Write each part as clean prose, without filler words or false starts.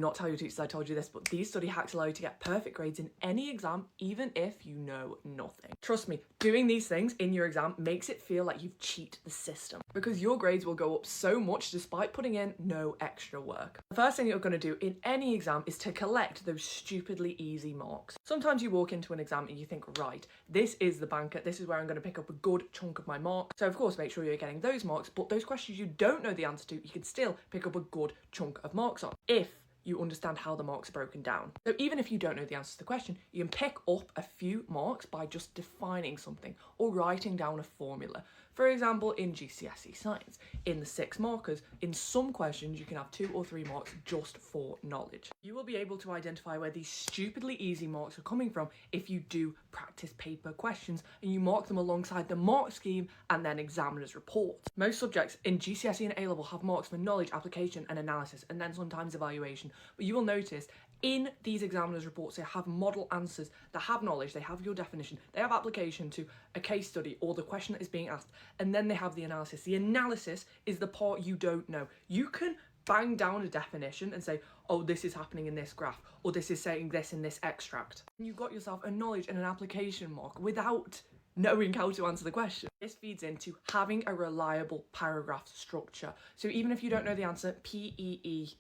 not tell your teachers I told you this, but these study hacks allow you to get perfect grades in any exam, even if you know nothing. Trust me, doing these things in your exam makes it feel like you've cheated the system, because your grades will go up so much despite putting in no extra work. The first thing you're going to do in any exam is to collect those stupidly easy marks. Sometimes you walk into an exam and you think, right, this is the banker, this is where I'm going to pick up a good chunk of my marks. So of course, make sure you're getting those marks, but those questions you don't know the answer to, you can still pick up a good chunk of marks on, if you understand how the marks are broken down. So even if you don't know the answer to the question, you can pick up a few marks by just defining something or writing down a formula. For example, in GCSE Science, in the 6 markers, in some questions you can have 2 or 3 marks just for knowledge. You will be able to identify where these stupidly easy marks are coming from if you do practice paper questions and you mark them alongside the mark scheme and then examiner's reports. Most subjects in GCSE and A-level have marks for knowledge, application and analysis, and then sometimes evaluation. But you will notice in these examiners' reports, they have model answers that have knowledge, they have your definition, they have application to a case study or the question that is being asked, and then they have the analysis. The analysis is the part you don't know. You can bang down a definition and say, oh, this is happening in this graph, or this is saying this in this extract. And you've got yourself a knowledge and an application mark without knowing how to answer the question. This feeds into having a reliable paragraph structure. So even if you don't know the answer, PEE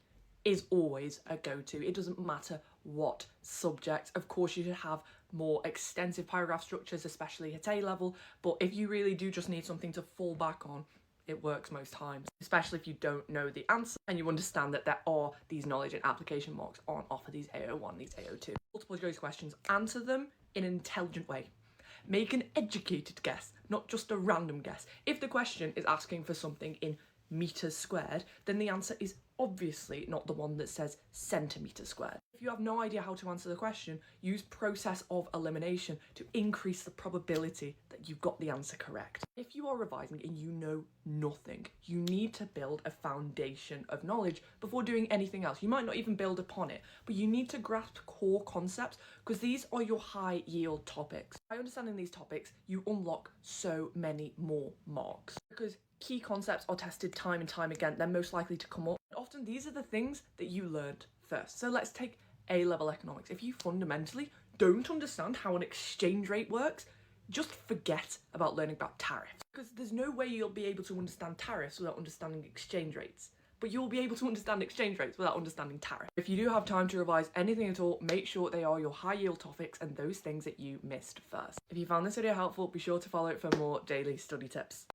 is always a go-to. It doesn't matter what subject. Of course, you should have more extensive paragraph structures, especially at A-level, but if you really do just need something to fall back on, it works most times, especially if you don't know the answer and you understand that there are these knowledge and application marks on offer, these AO1, these AO2. Multiple choice questions, answer them in an intelligent way. Make an educated guess, not just a random guess. If the question is asking for something in meters squared, then the answer is obviously not the one that says centimeters squared. If you have no idea how to answer the question, use process of elimination to increase the probability that you've got the answer correct. If you are revising and you know nothing, you need to build a foundation of knowledge before doing anything else. You might not even build upon it, but you need to grasp core concepts because these are your high yield topics. By understanding these topics, you unlock so many more marks because key concepts are tested time and time again. They're most likely to come up. Often these are the things that you learned first. So let's take A-level economics. If you fundamentally don't understand how an exchange rate works, just forget about learning about tariffs, because there's no way you'll be able to understand tariffs without understanding exchange rates. But you'll be able to understand exchange rates without understanding tariffs. If you do have time to revise anything at all, make sure they are your high yield topics and those things that you missed first. If you found this video helpful, be sure to follow it for more daily study tips.